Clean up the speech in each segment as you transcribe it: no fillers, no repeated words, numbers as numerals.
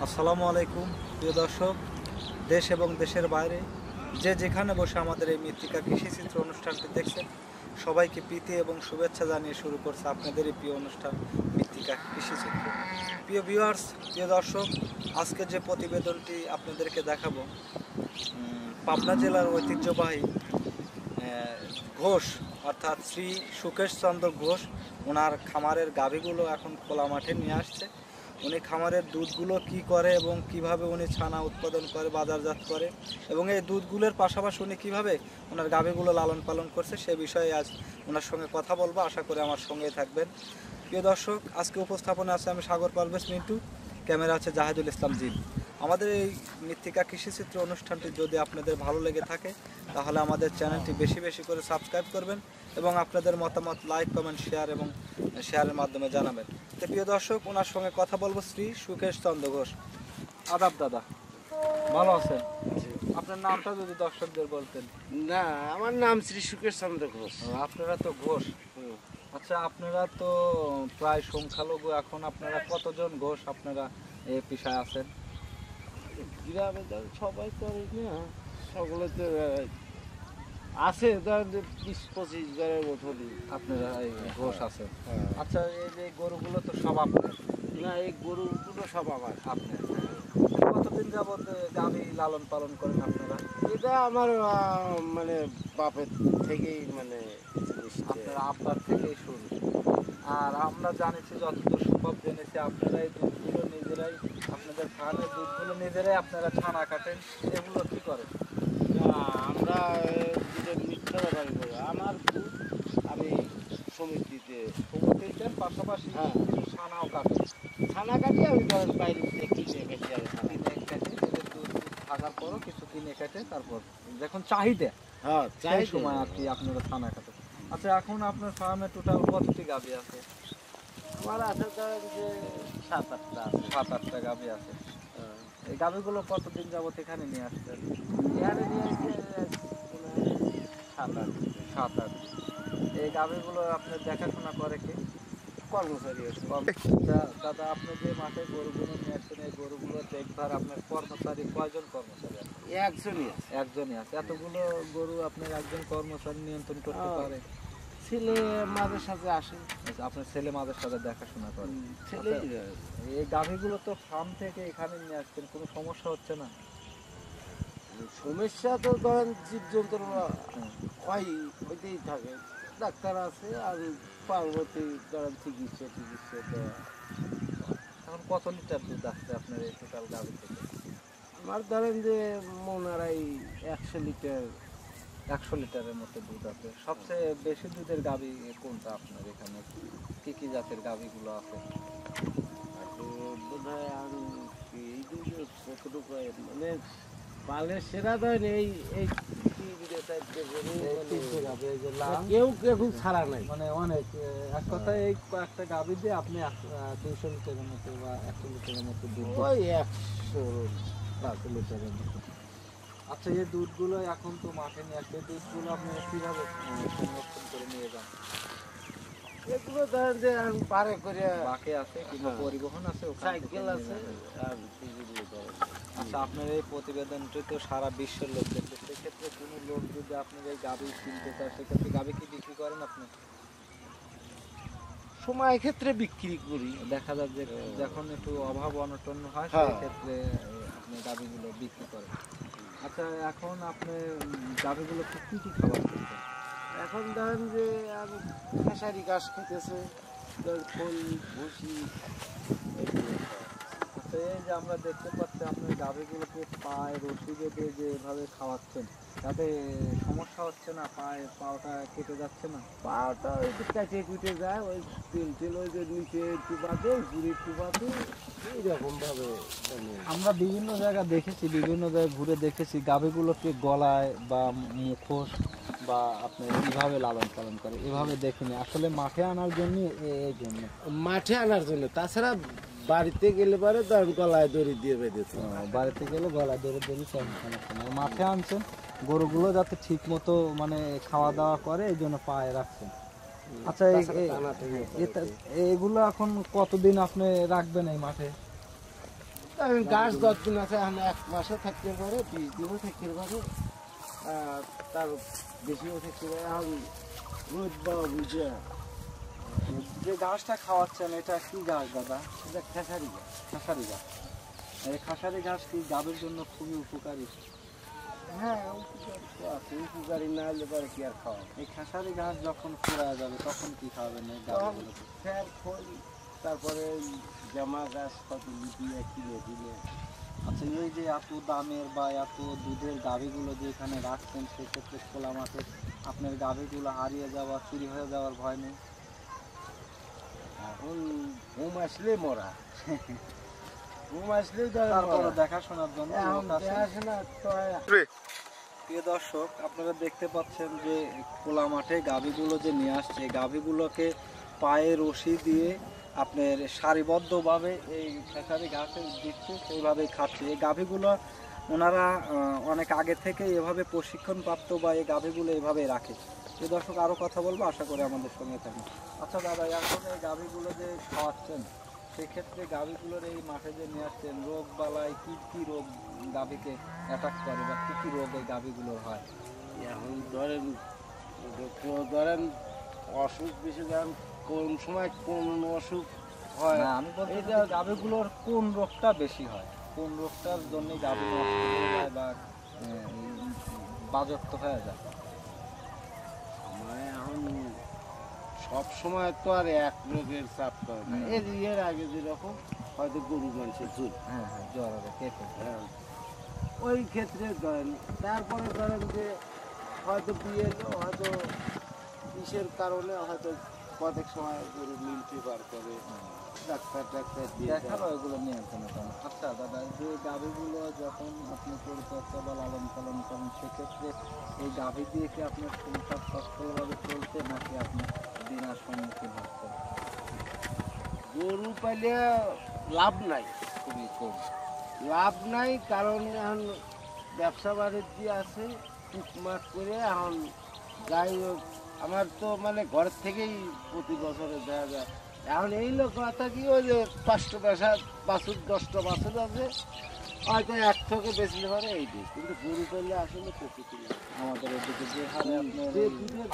আসসালামু আলাইকুম প্রিয় দর্শক, দেশ এবং দেশের বাইরে যে যেখানে বসে আমাদের এই মৃত্তিকা কৃষিচিত্র অনুষ্ঠানটি দেখছেন, সবাইকে প্রীতি এবং শুভেচ্ছা জানিয়ে শুরু করছে আপনাদের এই প্রিয় অনুষ্ঠান মৃত্তিকা কৃষিচিত্র। প্রিয় ভিউয়ার্স, প্রিয় দর্শক, আজকে যে প্রতিবেদনটি আপনাদেরকে দেখাবো, পাবনা জেলার ঐতিহ্যবাহী ঘোষ অর্থাৎ শ্রী সুকেশ চন্দ্র ঘোষ, ওনার খামারের গাভীগুলো এখন খোলা মাঠে নিয়ে আসছে। উনি খামারের দুধগুলো কি করে এবং কিভাবে উনি ছানা উৎপাদন করে, বাজারজাত করে, এবং এই দুধগুলোর পাশাপাশি উনি কীভাবে ওনার গাভীগুলো লালন পালন করছে সে বিষয়ে আজ ওনার সঙ্গে কথা বলবো। আশা করি আমার সঙ্গেই থাকবেন। প্রিয় দর্শক, আজকে উপস্থাপনে আছে আমি সাগর পারভেজ মিন্টু, ক্যামেরা আছে জাহিদুল ইসলাম জিন। আমাদের এই মৃত্তিকা কৃষিচিত্র অনুষ্ঠানটি যদি আপনাদের ভালো লেগে থাকে তাহলে আমাদের চ্যানেলটি বেশি বেশি করে সাবস্ক্রাইব করবেন এবং আপনাদের মতামত লাইক, কমেন্ট, শেয়ার এবং শেয়ারের মাধ্যমে জানাবেন। তো প্রিয় দর্শক, ওনার সঙ্গে কথা বলবো শ্রী সুকেশ চন্দ্র ঘোষ। আদাব দাদা, ভালো আছেন? আপনার নামটা যদি দর্শকদের বলতেন। না, আমার নাম শ্রী সুকেশ চন্দ্র ঘোষ। আপনারা তো ঘোষ। আচ্ছা, আপনারা তো প্রায় সংখ্যালঘু, এখন আপনারা কতজন ঘোষ আপনারা এই পেশায় আছেন? গ্রামে সবাই তো না, সকলে তো আছে, ধরেন 20-25 ঘরের মতনই আপনারা এই ঘোষ আছেন। হ্যাঁ। আচ্ছা, এই যে গরুগুলো তো সব আপনার? না, এই গরুগুলো সব আমার। আপনার। কতদিন যাবত গাভী লালন পালন করেন আপনারা? এটা আমার মানে বাপের থেকেই, মানে আপনার আব্বার থেকেই শুরু। আর আমরা জানিছি, যতদূর সম্ভব জেনেছি, আপনারা এই দুধগুলো নিজেরাই, আপনাদের ফার্মের দুধগুলো নিজেরাই আপনারা ছানা কাটেন, এগুলো কি করেন? আমরা দুধের মিথ্যা ব্যবহার করি। আমার দুধ আমি সমিতিতে দেন, পাশাপাশি হ্যাঁ ছানাও কাটেন। ছানা কাটি, আমি ধরেন বাইরে থেকে কিনে বেশি আর কিনে কেটে এদের দুধ থাকার পরও কিছু কিনে কেটে তারপর যখন চাহিদা হ্যাঁ সেই সময় আর কি আপনারা ছানা কাটেন। আচ্ছা, এখন আপনার ফার্মে টোটাল কতটি গাভী আছে? আমার আছে ধরেন যে 7-8টা আছে। 7-8টা গাভী আছে। এই গাভীগুলো কতদিন যাবত এখানে নিয়ে আসছেন? এখানে নিয়ে এসে 7-8। এই গাভীগুলো আপনার দেখাশোনা করে কি? কর্মচারী আছে। দাদা, আপনি যে মাঠে গরুগুলো নিয়ে আসছেন, এই গরুগুলো দেখভার আপনার কর্মচারী কয়জন কর্মচারী আছে? একজনই আছে। একজনই আছে। এতগুলো গরু আপনার একজন কর্মচারী নিয়ন্ত্রণ করতে পারে? ছেলে মাঝে সাথে আসে। আচ্ছা, আপনার ছেলে মাঝে সাথে দেখাশোনা করে? ছেলেই এই গাভীগুলো তো ফার্ম থেকে এখানে নিয়ে আসছেন, কোনো সমস্যা হচ্ছে না? সমস্যা তো ধরেন জীবজন্তু হইতেই থাকে, ডাক্তার আছে আর পার্বতী ধরেন চিকিৎসা দেওয়া। এখন কত লিটার দুধ আসছে আপনার এই টোটাল গাভী থেকে? আমার ধরেন যে মনারাই 100 লিটার। 100 লিটারের মতো দুধ আছে। সবচেয়ে বেশি দুধের গাভী কোনটা আপনার এখানে? কি কি জাতের গাভীগুলো আছে? বোধ হয় আমি এই দুধের কতটুকু মানে পালের সেরা ধরেন এই এই কেউ কেউ ছাড়া নাই, মানে অনেক, এক কথায় এই কয়েকটা গাভী দিয়ে আপনি 200 লিটারের মতো বা 100 লিটারের মতো দুধ, ওই 100 লিটারের মতো। আচ্ছা, এই দুধগুলো এখন তো মাঠে নিয়ে আসলে দুধগুলো আপনি কিভাবে সংরক্ষণ করে নিয়ে যান? এগুলো ধরেন যে পারে করে বাকে আছে কিংবা পরিবহন আছে, সাইকেল আছে আর আচ্ছা, আপনার এই প্রতিবেদনটি তো সারা বিশ্বের লোক দেখবে, সেক্ষেত্রে কোনো লোক যদি আপনার এই গাভী কিনতে চায়, সেক্ষেত্রে গাভী কি বিক্রি করেন আপনি? সময় ক্ষেত্রে বিক্রি করি। দেখা যায় যে যখন একটু অভাব অনটন হয় হ্যাঁ। সেক্ষেত্রে আপনি গাভীগুলো বিক্রি করেন। আচ্ছা, এখন আপনি গাভীগুলো কি কি খাবার দিচ্ছেন? এখন ধরেন যে আমি খেসারি ঘাস খেতেছে, খোল ভুসি। আচ্ছা, এই যে আমরা দেখতে পাচ্ছি আপনার গাভীগুলোকে পায়ে রশি বেঁধে যেভাবে খাওয়াচ্ছেন, তাতে সমস্যা হচ্ছে না? পাওটা কেটে যাচ্ছে না? পাটা ওই যে কেটে কুটে যায়, ওই তেল ওই যে নিচে একটু বাঁধে, উপরে একটু বাঁধে, এইরকম ভাবে। আমরা বিভিন্ন জায়গায় দেখেছি, বিভিন্ন জায়গায় ঘুরে দেখেছি গাভীগুলোকে গলায় বা মুখোশ বা আপনি কিভাবে লালন পালন করে এভাবে দেখিনি। আসলে মাঠে আনার জন্য, এই জন্য মাঠে আনার জন্য। তাছাড়া বাড়িতে গেলে পরে ধরেন গলায় দড়ি দিয়ে বেঁধেছে। বাড়িতে গেলে গলায় ধরে সমস্যা নেই। মাঠে আনছেন গরুগুলো যাতে ঠিক মতো মানে খাওয়া দাওয়া করে, এই জন্য পায়ে রাখছেন। আচ্ছা, এগুলো এখন কতদিন আপনি রাখবেন এই মাঠে? গাছ 10 দিন আছে, এখন 1 মাসও থাকতে পারে, 20 দিনও থাকতে পারে, তার বেশিও থাকতে পারে। এখন রোদ বা বুঝে যে ঘাসটা খাওয়াচ্ছেন এটা কি ঘাস দাদা? এটা খেসারি গাছ। খাসারি ঘাস। এই খাসারি ঘাস কি গাভীর জন্য খুবই উপকারী? হ্যাঁ, উপকারী তো আছে, উপকারী না হলে পরে কি আর খাওয়া? এই খাসারি ঘাস যখন ফুরায় যাবে তখন কি খাবেন এই গাভীগুলোকে? ফ্যার খোল, তারপরে জামা গাছ কত দিয়ে কিনে দিলে। আচ্ছা, এই যে এত দামের বা এত দুধের গাভীগুলো যে এখানে রাখছেন, সেক্ষেত্রে খোলা মাঠে আপনার গাভীগুলো হারিয়ে যাওয়া, চুরি হয়ে যাওয়ার ভয় নেই? এখন ঘুম আসলে মরা, ঘুম আসলেই তারপরে দেখাশোনার জন্য লোক আছে। দেখাশোনা তো প্রিয় দর্শক, আপনারা দেখতে পাচ্ছেন যে খোলা মাঠে গাভীগুলো যে নিয়ে আসছে, গাভীগুলোকে পায়ে রশি দিয়ে আপনার সারিবদ্ধভাবে এই খেসারি ঘাসে দিচ্ছে, সেইভাবেই খাচ্ছে। এই গাভীগুলো ওনারা অনেক আগে থেকে এভাবে প্রশিক্ষণ প্রাপ্ত বা এই গাভীগুলো এভাবেই রাখে। প্রিয় দর্শক, আরও কথা বলবো, আশা করি আমাদের সঙ্গে থাকবেন। আচ্ছা দাদা, এখন এই গাভীগুলো যে খাওয়াচ্ছেন, সেক্ষেত্রে গাভীগুলোর এই মাঠে যে নিয়ে আসছেন, রোগ বালাই কি কি রোগ গাভীকে অ্যাটাক করে বা কি কি রোগ এই গাভীগুলোর হয়? এখন ধরেন অসুখ বেশি, ধরেন কোন সময় কোন অসুখ হয়। না, আমি বলতে চাই গাভীগুলোর কোন রোগটা বেশি হয়, কোন রোগটার জন্য গাভী নষ্ট হয়ে যায় বা বাজপ্ত হয়ে যায়? মানে এখন সব সময় তো আর এক রোগের চাপ করে না। এর আগে যেরকম হয়তো গরু মানুষের ঝুল, হ্যাঁ হ্যাঁ, জ্বর হবে, কেঁপে। হ্যাঁ, ওই ক্ষেত্রে ধরেন। তারপরে ধরেন যে হয়তো বিয়ে এলো, হয়তো বিষের কারণে হয়তো কয়েক সময় গরু মিল ফিভার করে, ডাক্তার দিয়ে দেখালো এগুলো নিয়ে কোনো কারণ। আচ্ছা দাদা, যে গাভীগুলো যখন আপনি পরিচর্যা বা লালন পালন করেন, সেক্ষেত্রে এই গাভী দিয়ে কি আপনার সংসার সচ্ছলভাবে চলছে নাকি আপনি দিনার সম্মুখীন হচ্ছেন? গরু পাইলে লাভ নাই, খুবই কম। লাভ নাই, কারণ এখন ব্যবসা বাণিজ্য আছে টুকমাক করে। এখন যাই হোক, আমার তো মানে ঘর থেকেই প্রতি বছরে দেখা যায়। এখন এই লোক কথা কি, ওই যে 5টা বাছুর 10টা বাছুর আছে, হয়তো 1 থেকে বেশি পারে এই দিক, কিন্তু গরু পেলে আসলে প্রকৃতি না। আমাদের এদিকে যে হারে আপনার যে দুধের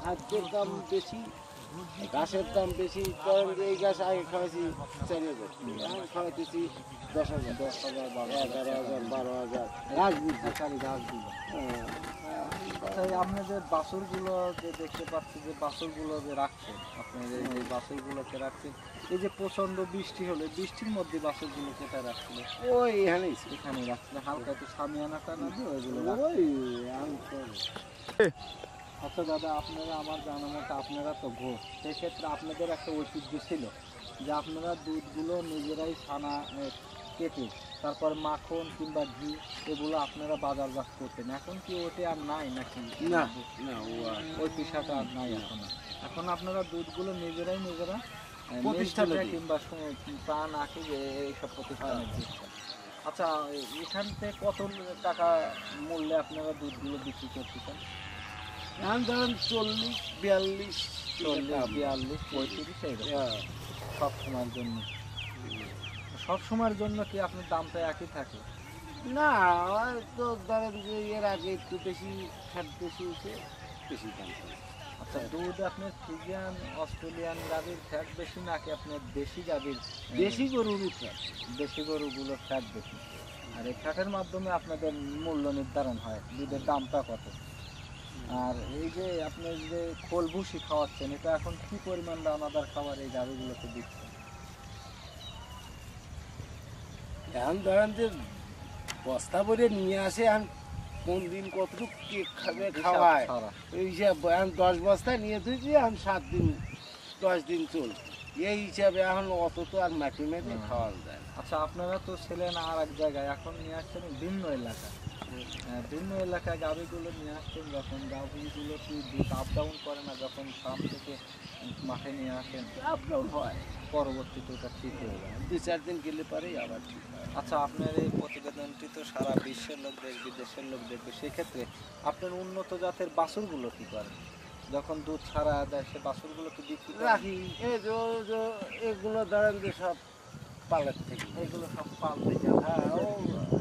খাদ্যের দাম বেশি, ঘাসের দাম বেশি। কারণ এই ঘাস আগে খাওয়াইছি 4,000, এখন খাওয়াইতেছি 10,000, 11,000, 12,000 ঘাস বুঝছি। খালি ঘাসগুলো। আচ্ছা, এই আপনাদের বাছুরগুলো যে দেখতে পাচ্ছি, যে বাছুরগুলো যে রাখছেন, আপনাদের এই যে বাছুরগুলোকে রাখছেন, এই যে প্রচন্ড বৃষ্টি হলে বৃষ্টির মধ্যে বাছুরগুলো কোথায় রাখছিল? ওই এখানেই এখানে রাখছিল, হালকা একটু সামিয়ানা টানা দিয়ে ওইগুলো রাখছিল। ওই এখন তো আচ্ছা দাদা, আপনারা, আমার জানা মতো আপনারা তো ঘোষ, সেক্ষেত্রে আপনাদের একটা ঐতিহ্য ছিল যে আপনারা দুধগুলো নিজেরাই ছানা কেটে তারপর মাখন কিংবা ঘি এগুলো আপনারা বাজারজাত করতেন। এখন কি ওটা আর নাই নাকি? না না, ওই পেশাটা আর নাই এখন। এখন আপনারা দুধগুলো নিজেরা প্রতিষ্ঠানে মিল দিই। কিংবা প্রাণ আঁকি এইসব প্রতিষ্ঠানে দিচ্ছেন। আচ্ছা, এখান থেকে কত টাকা মূল্যে আপনারা দুধগুলো বিক্রি করতেছেন? এখন ধরেন 40, 42, 42, 35 এইরকম সব সময়ের জন্য। সব সময়ের জন্য কি আপনার দামটা একই থাকে? না, তো ধরেন যে এর আগে একটু বেশি ফ্যাট বেশি হয়েছে, বেশি দাম। আচ্ছা, দুধ আপনার ফ্রিজিয়ান অস্ট্রেলিয়ান গাভীর ফ্যাট বেশি নাকি আপনার দেশি গাভীর? দেশি গরুর ফ্যাট, দেশি গরুগুলোর ফ্যাট বেশি। আর এই ফ্যাটের মাধ্যমে আপনাদের মূল্য নির্ধারণ হয়, দুধের দামটা কত। আর এই যে আপনি যে খোল ভুসি খাওয়াচ্ছেন, এটা এখন কি পরিমাণ দানাদার খাবার এই গাভীগুলোকে দিচ্ছেন? এখন ধরেন যে বস্তা ভরে নিয়ে আসে, এখন কোন দিন কতটুকু কেক খাবে খাওয়ায় সারা। এই হিসাব। এখন 10 বস্তা নিয়ে তুইছি, এখন 7 দিন 10 দিন চল, এই হিসাবে এখন অত তো আর মাটি মেরে খাওয়া যায় না। আচ্ছা, আপনারা তো ছিলেন আর এক জায়গায়, এখন নিয়ে আসছেন ভিন্ন এলাকায়। ভিন্ন এলাকায় গাভীগুলো নিয়ে আসছেন, যখন গাভীগুলো কি দুধ আপ ডাউন করে না যখন ফার্ম থেকে মাঠে নিয়ে আসেন? আপ ডাউন হয়, পরবর্তীতে ওটা ঠিক হয়ে যায়। 2-4 দিন গেলে পরেই আবার ঠিক হয়। আচ্ছা, আপনার এই প্রতিবেদনটি তো সারা বিশ্বের লোক, দেশ বিদেশের লোক দেখবে, সেক্ষেত্রে আপনার উন্নত জাতের বাছুরগুলো কি করেন? যখন দুধ ছাড়া দেয় সে বাছুরগুলো কি বিক্রি করেন? রাখি এই যে এগুলো ধরেন যে সব পালের থেকে। এগুলো সব পাল থেকে? হ্যাঁ ও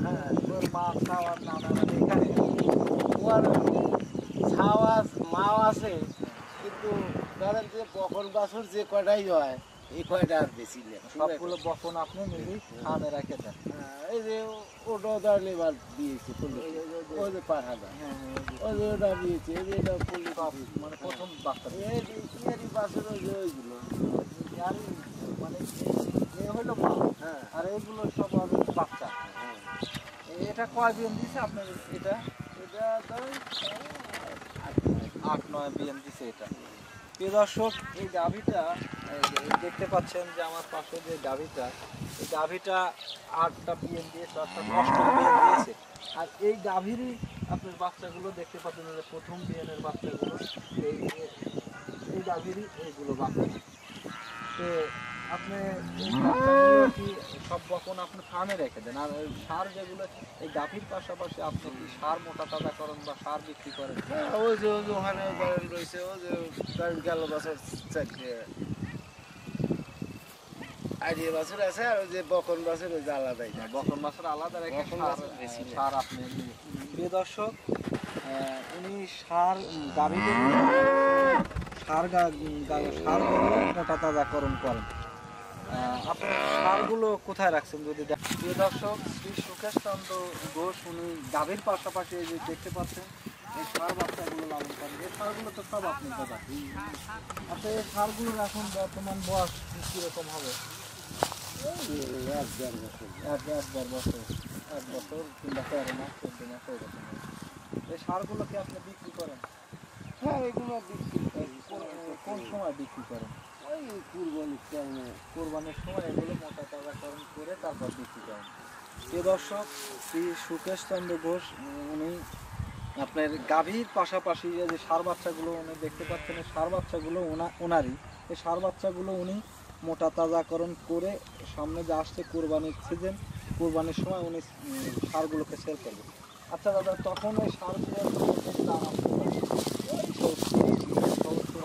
হ্যাঁ ওর মা খাওয়ার নানা নানি এখানে? ওর ছাওয়া মাও আছে, কিন্তু ধরেন যে বকন বাছুর যে কয়টাই হয় এই কয়টা আর বেশি নেই। সবগুলো বকন আপনি নিজেই খানে রেখে দেন? এই যে ওটা ধরেন এবার দিয়েছে ওই যে পাঠাটা, ওই যে ওটা দিয়েছে, এই যে এটা পল্লী সব মানে প্রথম বাচ্চা? এই বাছুর ওই যে ওইগুলো আর মানে এ হলো মা, হ্যাঁ আর এগুলো সব আর বাচ্চা। হ্যাঁ। এটা কয় বিয়ান দিছে আপনার? এটা এটা ধরেন 8-9 বিয়ান দিছে এটা। প্রিয় দর্শক, এই গাভীটা দেখতে পাচ্ছেন যে আমার পাশে যে গাভীটা, এই গাভীটা 8টা বিয়ান দিয়েছে, অর্থাৎ 8টা বিয়ান দিয়েছে। আর এই গাভীরই আপনার বাচ্চাগুলো দেখতে পাচ্ছেন যে প্রথম বিয়ানের বাচ্চাগুলো, এই গাভীরই এইগুলো বাচ্চা। তো আপনি এই বাচ্চাগুলো কি সব বকন আপনি ফার্মে রেখে দেন? আর ওই সার যেগুলো এই গাভীর পাশাপাশি আপনি কি সার মোটা তাজাকরণ বা সার বিক্রি করেন? ওই যে ওখানে ধরেন রয়েছে, ওই যে ধরেন গেল বছর 4টে আইডিয়া বাছুর আছে, আর ওই যে বকন বাছুর ওই যে আলাদাই। বকন বাছুর আলাদা রেখে বকন সার বাছুর বেশি নেই। সার আপনি প্রিয় দর্শক, উনি সার গাভীদের সারগুলো মোটা তাজাকরণ করেন। আপনি সারগুলো কোথায় রাখছেন যদি দেখেন? প্রিয় দর্শক, শ্রী সুকেশ চন্দ্র ঘোষ উনি গাভীর পাশাপাশি এই যে দেখতে পাচ্ছেন এই সার বাচ্চাগুলো লালন করেন। এই সারগুলো তো সব আপনি দাদা। আচ্ছা, এই সারগুলোর এখন বর্তমান বয়স কীরকম হবে? এক দেড় বছর। এক দেড় বছর, 1 বছর কিংবা 13 মাস 14 মাস এরকম। এই সারগুলোকে আপনি বিক্রি করেন? হ্যাঁ এগুলো বিক্রি কোন সময় বিক্রি করেন? ওই কুরবানির টাইমে। কোরবানির সময় এগুলো মোটা তাজাকরণ করে তারপর বিক্রি করেন। প্রিয় দর্শক, শ্রী সুকেশ চন্দ্র ঘোষ উনি আপনার গাভীর পাশাপাশি যে সার বাচ্চাগুলো উনি দেখতে পাচ্ছেন, এই সার বাচ্চাগুলো ওনারই। এই সার বাচ্চাগুলো উনি মোটা তাজাকরণ করে সামনে যে আসছে কোরবানির সিজন, কোরবানির সময় উনি সারগুলোকে সেল করবে। আচ্ছা দাদা, তখন ওই সারগুলোর দাম আসতে পারে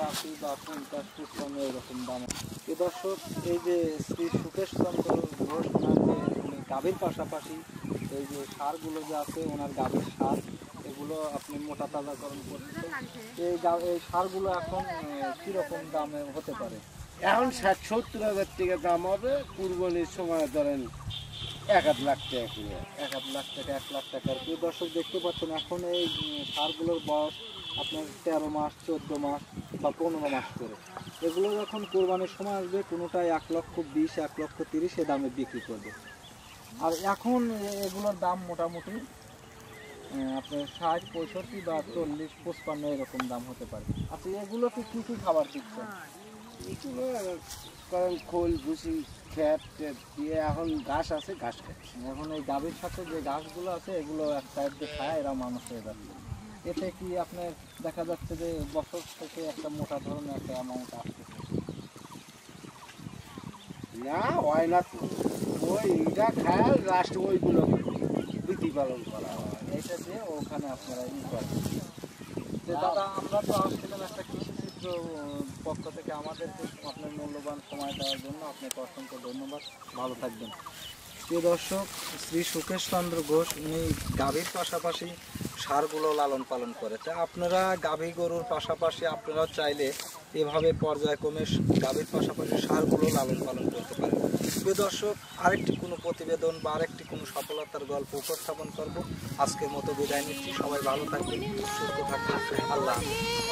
70-80 বা 50-55 এরকম দাম। প্রিয় দর্শক, এই যে শ্রী সুকেশ চন্দ্র ঘোষ ওনার যে উনি গাভীর পাশাপাশি এই যে সারগুলো যে আছে ওনার গাভীর সার, এগুলো আপনি মোটা তাজাকরণ করতেছে। এই সারগুলো এখন কীরকম দামে হতে পারে? এখন 60-70 হাজার টাকা দাম হবে, কুরবানির সময় ধরেন 1-1 লাখ টাকা করে। 1 লাখ টাকা, 1 লাখ টাকার। প্রিয় দর্শক, দেখতে পাচ্ছেন এখন এই সারগুলোর বয়স আপনার 13 মাস, 14 মাস বা 15 মাস করে। এগুলো যখন কোরবানির সময় আসবে, কোনোটাই 1,20,000, 1,30,000 এ দামে বিক্রি করবে। আর এখন এগুলোর দাম মোটামুটি আপনার 60, 65 বা 40, 55 এরকম দাম হতে পারে। আচ্ছা, এগুলোকে কী কী খাবার দিচ্ছেন? এগুলো কারণ খোল ভুসি খ্যাট দিয়ে, এখন ঘাস আছে ঘাস খাচ্ছে। এখন এই গাভীর সাথে যে ঘাসগুলো আছে এগুলো এক সাইড দিয়ে খায়, এরা মানুষ হয়ে যাচ্ছে। এতে কি আপনার দেখা যাচ্ছে যে বছর থেকে একটা মোটা ধরনের একটা অ্যামাউন্ট আসতেছে? না হয় না তো, ওইটা খায় লাস্ট ওইগুলো বিধি পালন করা হয়। এইটা দিয়ে ওখানে আপনারা করেন। যে দাদা, আমরা তো আসছিলাম একটা কৃষিচিত্র পক্ষ থেকে, আমাদেরকে আপনার মূল্যবান সময় দেওয়ার জন্য আপনাকে অসংখ্য ধন্যবাদ। ভালো থাকবেন। প্রিয় দর্শক, শ্রী সুকেশ চন্দ্র ঘোষ উনি গাভীর পাশাপাশি সারগুলো লালন পালন করেছে। আপনারা গাভী গরুর পাশাপাশি আপনারা চাইলে এভাবে পর্যায়ক্রমে গাভীর পাশাপাশি সারগুলো লালন পালন করতে পারেন। প্রিয় দর্শক, আরেকটি কোনো প্রতিবেদন বা আরেকটি কোনো সফলতার গল্প উপস্থাপন করব। আজকের মতো বিদায় নিচ্ছি। সবাই ভালো থাকবেন, সুস্থ থাকবেন। আল্লাহ হাফেজ।